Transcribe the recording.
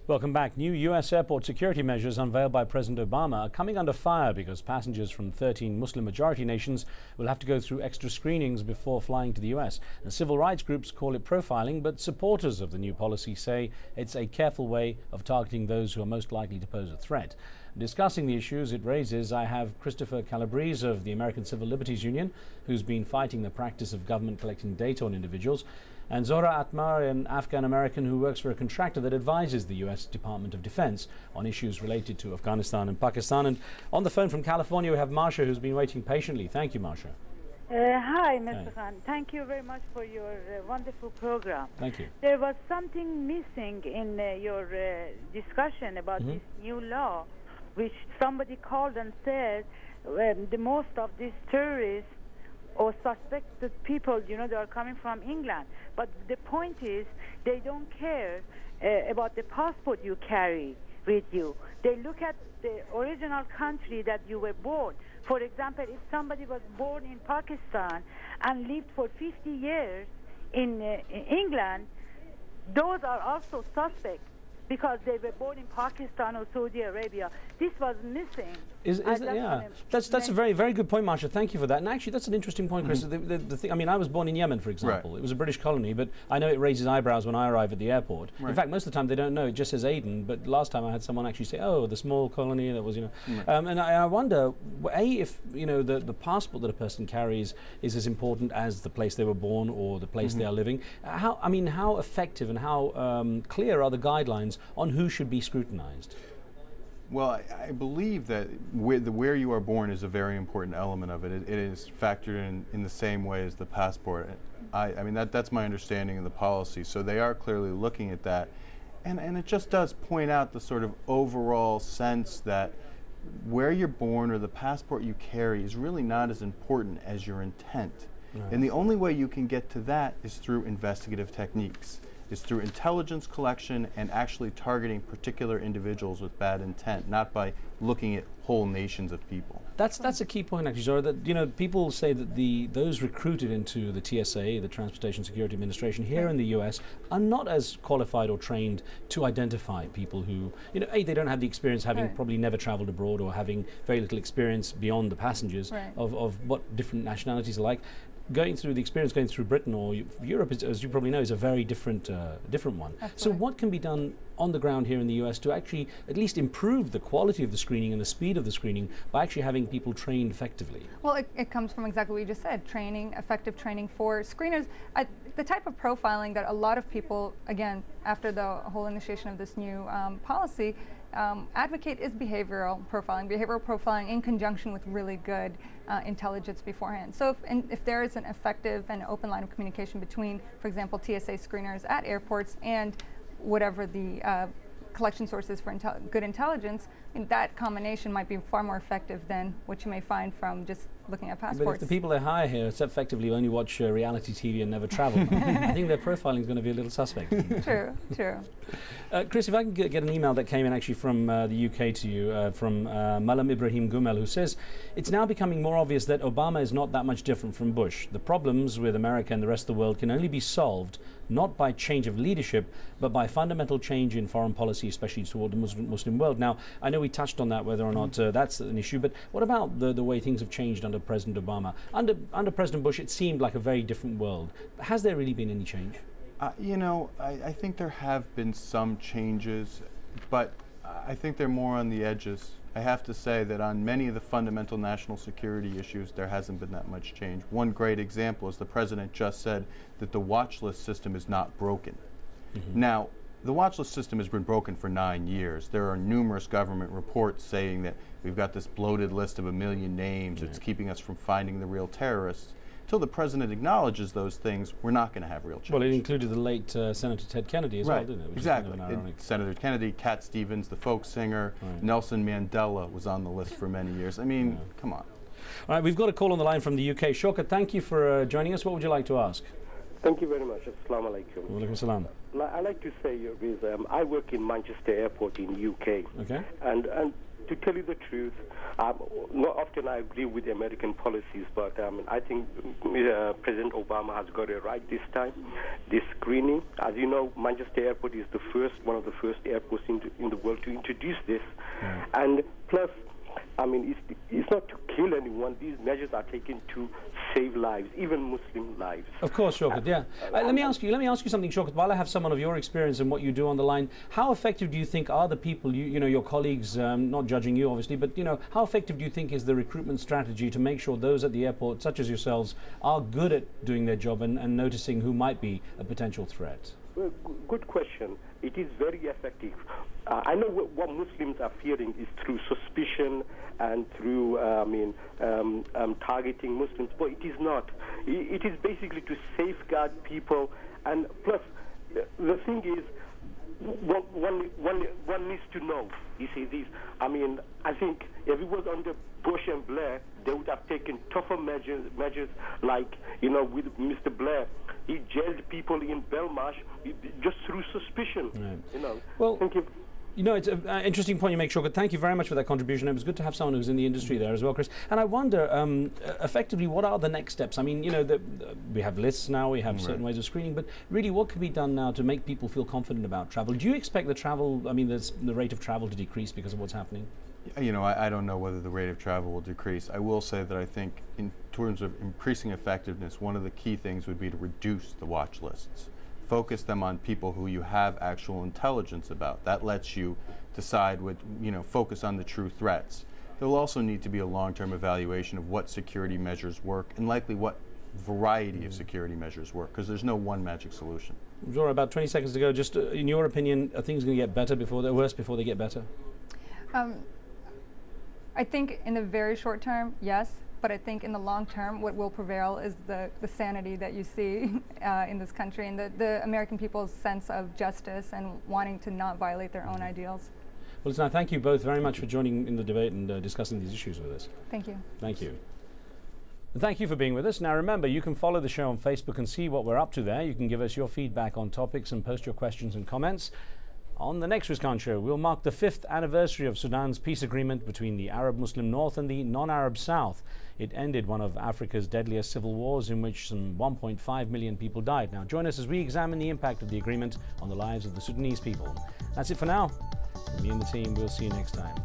Welcome back. New U.S. airport security measures unveiled by President Obama are coming under fire because passengers from 13 Muslim-majority nations will have to go through extra screenings before flying to the U.S. And civil rights groups call it profiling, but supporters of the new policy say it's a careful way of targeting those who are most likely to pose a threat. Discussing the issues it raises, I have Christopher Calabrese of the American Civil Liberties Union, who's been fighting the practice of government collecting data on individuals, and Zohra Atmar, an Afghan-American who works for a contractor that advises the U.S. Department of Defense on issues related to Afghanistan and Pakistan. And on the phone from California, we have Marsha, who's been waiting patiently. Thank you, Marsha. Hi, Mr. Khan. Thank you very much for your wonderful program. Thank you. There was something missing in your discussion about this new law, which somebody called and said the most of these terrorists or suspected people, they are coming from England. But the point is, they don't care about the passport you carry with you. They look at the original country that you were born. For example, if somebody was born in Pakistan and lived for 50 years in England, those are also suspects because they were born in Pakistan or Saudi Arabia. This was missing. That's a very, very good point, Marsha. Thank you for that. And actually, that's an interesting point, Chris. The thing, I mean, I was born in Yemen, for example. Right. It was a British colony, but I know it raises eyebrows when I arrive at the airport. Right. In fact, most of the time they don't know. It just says Aden. But last time I had someone actually say, "Oh, the small colony that was," and I wonder, if the passport that a person carries is as important as the place they were born or the place they are living. How effective and how clear are the guidelines on who should be scrutinized? Well, I believe that where you are born is a very important element of it. It is factored in the same way as the passport. I mean, that's my understanding of the policy. So they are clearly looking at that. And it just does point out the sort of overall sense that where you're born or the passport you carry is really not as important as your intent. Right. And the only way you can get to that is through investigative techniques. Is through intelligence collection and actually targeting particular individuals with bad intent, not by looking at whole nations of people. That's a key point, actually, Zohra, that people say that those recruited into the TSA, the Transportation Security Administration, here in the US, are not as qualified or trained to identify people who, they don't have the experience, having probably never traveled abroad or having very little experience beyond the passengers of what different nationalities are like. Going through Britain or Europe, as you probably know, is a very different one. Absolutely. So what can be done on the ground here in the US to actually at least improve the quality of the screening and the speed of the screening by actually having people trained effectively? Well, it comes from exactly what you just said, effective training for screeners. The type of profiling that a lot of people, again, after the whole initiation of this new policy, advocate is behavioral profiling in conjunction with really good intelligence beforehand. So if there is an effective and open line of communication between, for example, TSA screeners at airports and whatever the collection sources for good intelligence, that combination might be far more effective than what you may find from just looking at passports. But if the people they hire here effectively only watch reality TV and never travel, I think their profiling is going to be a little suspect. True. Chris, if I can get an email that came in actually from the UK to you, from Malam Ibrahim Gumel, who says, it's now becoming more obvious that Obama is not that much different from Bush. The problems with America and the rest of the world can only be solved not by change of leadership, but by fundamental change in foreign policy, especially toward the Muslim world. Now, I know we touched on that, whether or not that's an issue, but what about the way things have changed under President Obama? Under President Bush, it seemed like a very different world. Has there really been any change? I think there have been some changes, but I think they're more on the edges. I have to say that on many of the fundamental national security issues, there hasn't been that much change. One great example is the president just said that the watch list system is not broken. Now, the watch list system has been broken for 9 years. There are numerous government reports saying that we've got this bloated list of 1 million names. It's keeping us from finding the real terrorists. Until the president acknowledges those things, we're not going to have real change. Well, it included the late Senator Ted Kennedy as well, didn't it? Which exactly. Kind of Senator Kennedy, Cat Stevens, the folk singer, Nelson Mandela was on the list for many years. I mean, come on. All right, we've got a call on the line from the UK. Shaukat, thank you for joining us. What would you like to ask? Thank you very much. Assalamu alaikum. Wa alaikum salam. I'd like to say, Riz, I work in Manchester Airport in UK. Okay. And to tell you the truth, not often I agree with the American policies, but I think President Obama has got it right this time. This screening, as you know, Manchester Airport is one of the first airports in the world to introduce this. And plus, I mean, it's not to kill anyone. These measures are taken to save lives, even Muslim lives. Of course, Shaukat, yeah. Let me ask you something, Shaukat. While I have someone of your experience and what you do on the line, how effective do you think are the people, your colleagues, not judging you obviously, but how effective do you think is the recruitment strategy to make sure those at the airport, such as yourselves, are good at doing their job and noticing who might be a potential threat? Well, good question. It is very effective. I know what Muslims are fearing is through suspicion and through, targeting Muslims, but it is not. It is basically to safeguard people, and plus, the thing is, one needs to know. You see, I think if it was under Bush and Blair, they would have taken tougher measures like, with Mr. Blair. He jailed people in Belmarsh just through suspicion. Right. Well, thank you. It's an interesting point you make, Shaukat. Thank you very much for that contribution. It was good to have someone who's in the industry there as well, Chris. And I wonder, effectively, what are the next steps? I mean, we have lists now, we have certain ways of screening, but really, what can be done now to make people feel confident about travel? Do you expect the rate of travel to decrease because of what's happening? I don't know whether the rate of travel will decrease. I will say that I think in terms of increasing effectiveness, one of the key things would be to reduce the watch lists. Focus them on people who you have actual intelligence about. That lets you decide focus on the true threats. There will also need to be a long-term evaluation of what security measures work and likely what variety of security measures work, because there's no one magic solution. Zora, about 20 seconds to go. Just in your opinion, are things going to get better before they're worse before they get better? I think in the very short term, yes. But I think in the long term, what will prevail is the sanity that you see in this country and the American people's sense of justice and wanting to not violate their own ideals. Well, listen, I thank you both very much for joining in the debate and discussing these issues with us. Thank you. Thank you. And thank you for being with us. Now remember, you can follow the show on Facebook and see what we're up to there. You can give us your feedback on topics and post your questions and comments. On the next Riz Khan show, we'll mark the 5th anniversary of Sudan's peace agreement between the Arab-Muslim North and the non-Arab South. It ended one of Africa's deadliest civil wars in which some 1.5 million people died. Now join us as we examine the impact of the agreement on the lives of the Sudanese people. That's it for now. From me and the team, we'll see you next time.